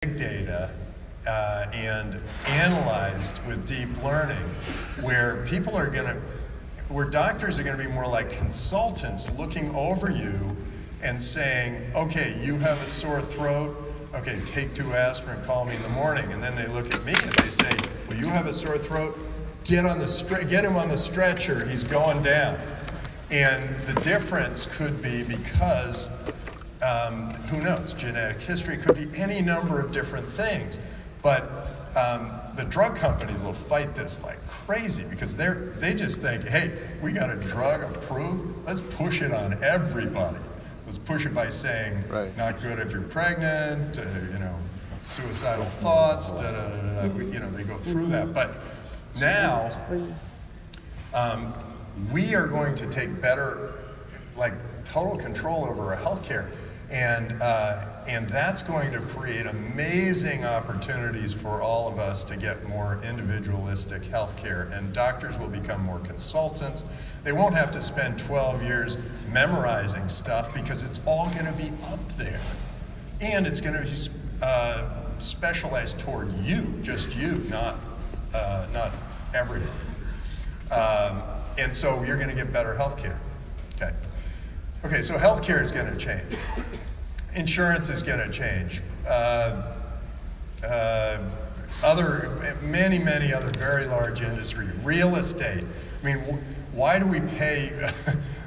big data and analyzed with deep learning, where where doctors are going to be more like consultants looking over you and saying, okay, you have a sore throat, okay, take 2 aspirin, call me in the morning. And then they look at me and they say, well, you have a sore throat, get him on the stretcher, he's going down. And the difference could be because, who knows, genetic history, could be any number of different things. But the drug companies will fight this like crazy because they just think, hey, we got a drug approved, let's push it on everybody. Let's push it by saying, right, not good if you're pregnant, suicidal thoughts, they go through that. But now, we are going to take better, like total control over our healthcare, and that's going to create amazing opportunities for all of us to get more individualistic healthcare, and doctors will become more consultants. They won't have to spend 12 years memorizing stuff because it's all going to be up there, and it's going to be specialized toward you, just you, not everyone. And so you're going to get better health care. Okay, so health care is going to change. Insurance is going to change. Many other very large industries. Real estate. I mean, why do we pay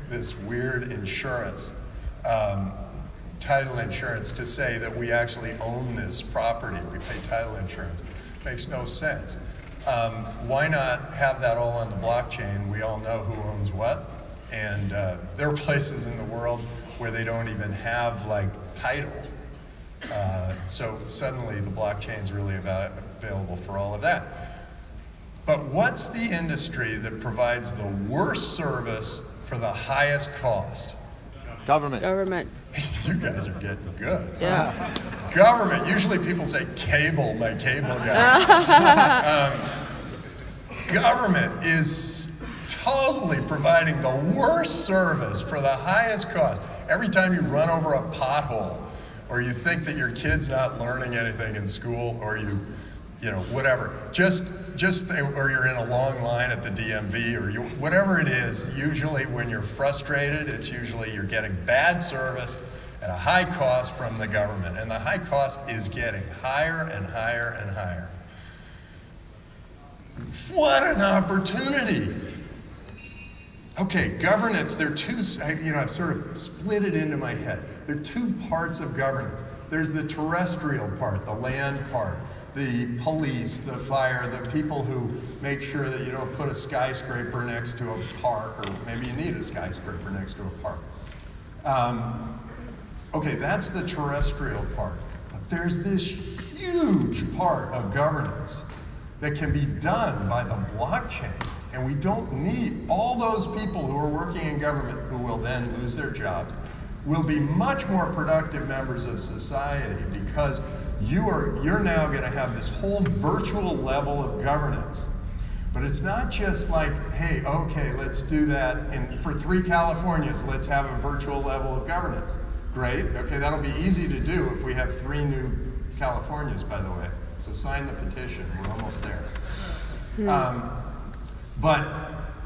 this weird insurance, title insurance, to say that we actually own this property? We pay title insurance. Makes no sense. Why not have that all on the blockchain? We all know who owns what, and there are places in the world where they don't even have like title. So suddenly the blockchain's really available for all of that. But what's the industry that provides the worst service for the highest cost? Government. You guys are getting good. Yeah. Government. Usually people say cable, my cable guy. Government is totally providing the worst service for the highest cost. Every time you run over a pothole, or you think that your kid's not learning anything in school, or whatever, or you're in a long line at the DMV, or whatever it is, usually when you're frustrated, it's usually you're getting bad service at a high cost from the government. And the high cost is getting higher and higher and higher. What an opportunity. Okay, governance, there are two, I've sort of split it into my head. There are 2 parts of governance. There's the terrestrial part, the land part, the police, the fire, the people who make sure that you don't put a skyscraper next to a park, or maybe you need a skyscraper next to a park. Okay, that's the terrestrial part. But there's this huge part of governance that can be done by the blockchain. And we don't need all those people who are working in government, who will then lose their jobs, will be much more productive members of society, because you're now going to have this whole virtual level of governance. But it's not just like, hey, okay, let's do that for 3 Californias, let's have a virtual level of governance. Great, okay, that'll be easy to do if we have 3 new Californias, by the way. So sign the petition, we're almost there.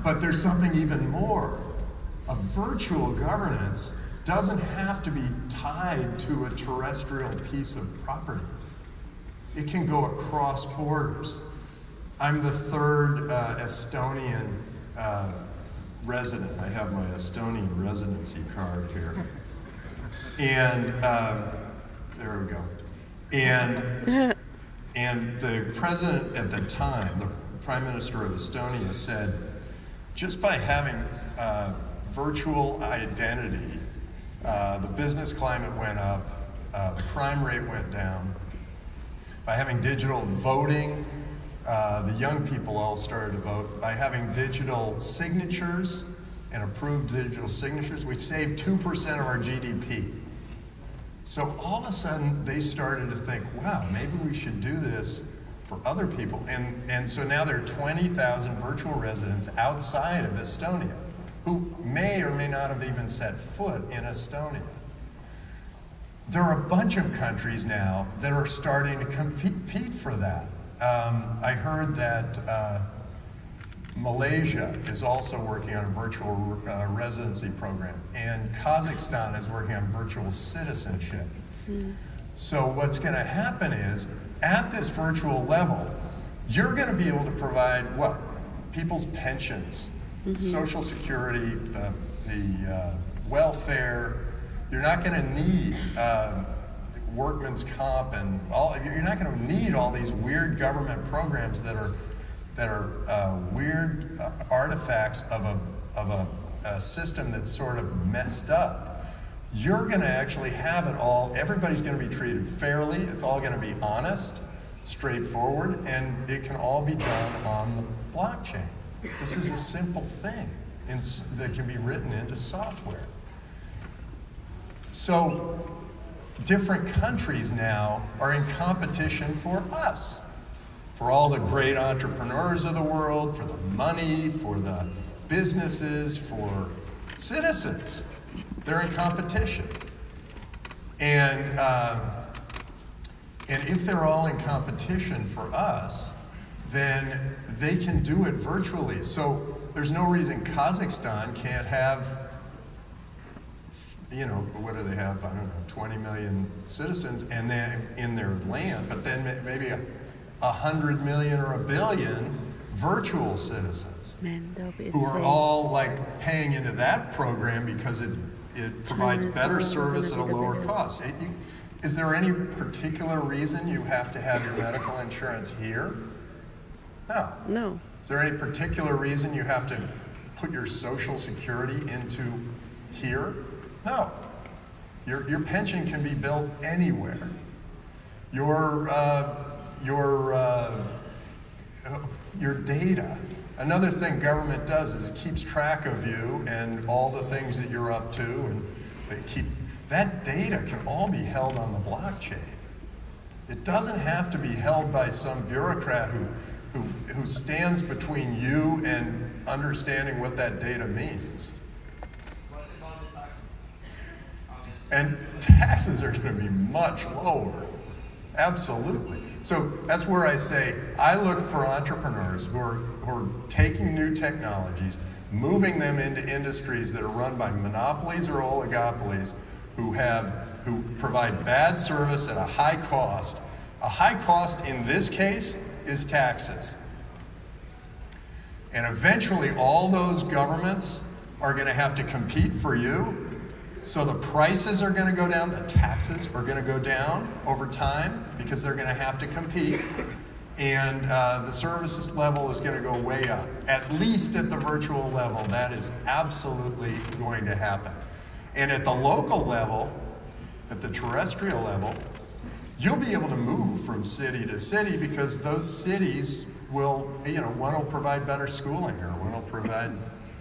But there's something even more. A virtual governance doesn't have to be tied to a terrestrial piece of property. It can go across borders. I'm the 3rd Estonian resident. I have my Estonian residency card here. And there we go. And the president at the time, the Prime Minister of Estonia, said, just by having virtual identity, the business climate went up, the crime rate went down. By having digital voting, the young people all started to vote. By having digital signatures and approved digital signatures, we saved 2% of our GDP. So all of a sudden, they started to think, wow, maybe we should do this for other people. And so now there are 20,000 virtual residents outside of Estonia who may or may not have even set foot in Estonia. there are a bunch of countries now that are starting to compete for that. I heard that Malaysia is also working on a virtual residency program, and Kazakhstan is working on virtual citizenship. So what's going to happen is, at this virtual level, you're going to be able to provide what? People's pensions, Social Security, the welfare. You're not going to need workman's comp and all. You're not going to need all these weird government programs that are weird artifacts of a system that's sort of messed up. You're going to actually have it all. Everybody's going to be treated fairly. It's all going to be honest, straightforward, and it can all be done on the blockchain. This is a simple thing that can be written into software. So different countries now are in competition for us, for all the great entrepreneurs of the world, for the money, for the businesses, for citizens. They're in competition. And if they're all in competition for us, then they can do it virtually. So there's no reason Kazakhstan can't have, what do they have? I don't know, 20 million citizens and then in their land, but then maybe 100 million or 1 billion virtual citizens who are all like paying into that program because it provides better service at a lower cost. Is there any particular reason you have to have your medical insurance here? No. No. Is there any particular reason you have to put your Social Security into here? No. Your pension can be built anywhere. Your data. Another thing government does is it keeps track of you and all the things that you're up to, and that data can all be held on the blockchain. It doesn't have to be held by some bureaucrat who stands between you and understanding what that data means. And taxes are going to be much lower. Absolutely. So that's where I say I look for entrepreneurs who are taking new technologies, moving them into industries that are run by monopolies or oligopolies who provide bad service at a high cost. A high cost in this case is taxes. And eventually all those governments are going to have to compete for you. So the prices are going to go down, the taxes are going to go down over time because they're going to have to compete. And the services level is going to go way up. At least at the virtual level, that is absolutely going to happen. And at the local level, at the terrestrial level, you'll be able to move from city to city because those cities will, one will provide better schooling or one will provide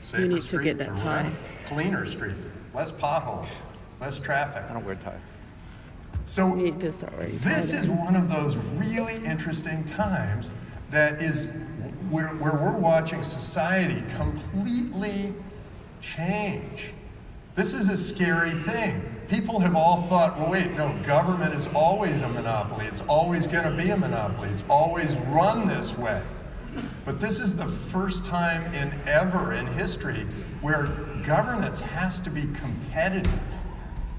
safer streets or whatever, cleaner streets, less potholes, less traffic. I don't wear a tie. So this is one of those really interesting times that is where we're watching society completely change. This is a scary thing. People have all thought, well, wait, no, government is always a monopoly. It's always going to be a monopoly. It's always run this way. But this is the first time ever in history where governance has to be competitive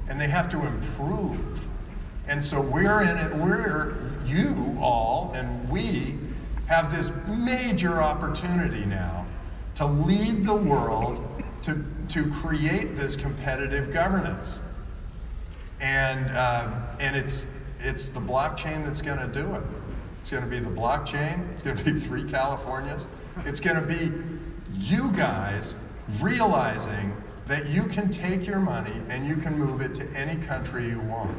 and they have to improve. And so we're in it, you all and we have this major opportunity now to lead the world to create this competitive governance. And it's the blockchain that's going to do it. It's going to be the blockchain. It's going to be 3 Californias. It's going to be you guys realizing that you can take your money and you can move it to any country you want.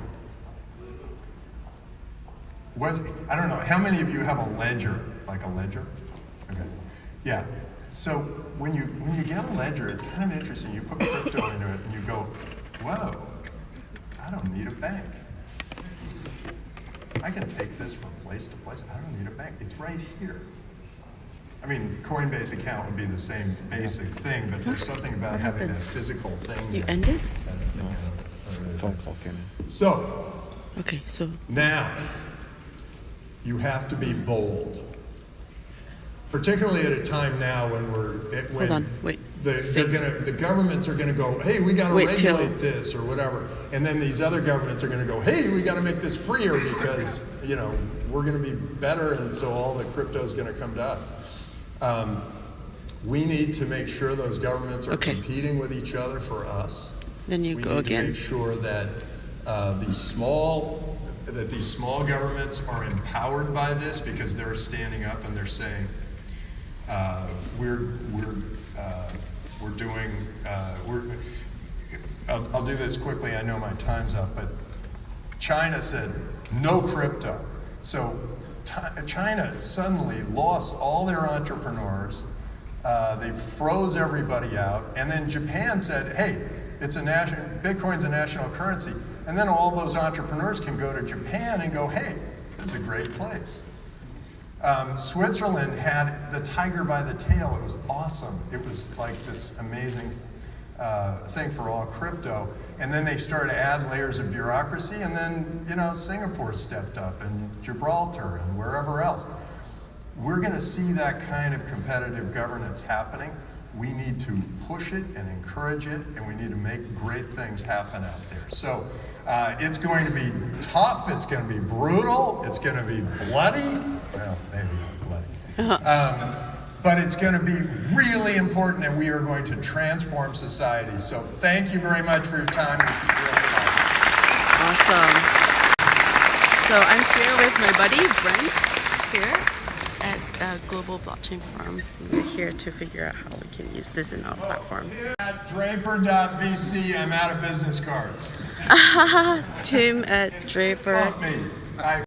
I don't know, how many of you have a ledger? Like a ledger? Okay. Yeah. So when you get a ledger, it's kind of interesting. You put crypto into it and you go, whoa, I don't need a bank. I can take this from place to place. I don't need a bank. It's right here. I mean, Coinbase account would be the same basic thing, but there's something about having that physical thing. You ended? Phone call came in. So, Okay, so now, you have to be bold. Particularly at a time now when hold on, wait. the governments are gonna go, hey, we gotta regulate this or whatever. And then these other governments are gonna go, hey, we gotta make this freer because, you know, we're gonna be better, and so all the crypto is gonna come to us. We need to make sure those governments are competing with each other for us. Then you we go need again. to make sure that these small governments are empowered by this because they're standing up and they're saying, I'll do this quickly. I know my time's up, but China said no crypto. So China suddenly lost all their entrepreneurs. They froze everybody out, and then Japan said, "Hey, Bitcoin's a national currency." And then all those entrepreneurs can go to Japan and go, "Hey, this is a great place." Switzerland had the tiger by the tail. It was awesome. It was like this amazing thing for all crypto. And then they started to add layers of bureaucracy, and then, you know, Singapore stepped up, and Gibraltar, and wherever else. We're going to see that kind of competitive governance happening. We need to push it and encourage it, and we need to make great things happen out there. So it's going to be tough, it's going to be brutal, it's going to be bloody. Well, maybe not bloody. But it's going to be really important, and we are going to transform society. So thank you very much for your time. This is really awesome. Awesome. So I'm here with my buddy Brent here at Global Blockchain Forum. We're here to figure out how we can use this in our platform. At Draper.vc, I'm out of business cards. Tim at Draper. Fuck me.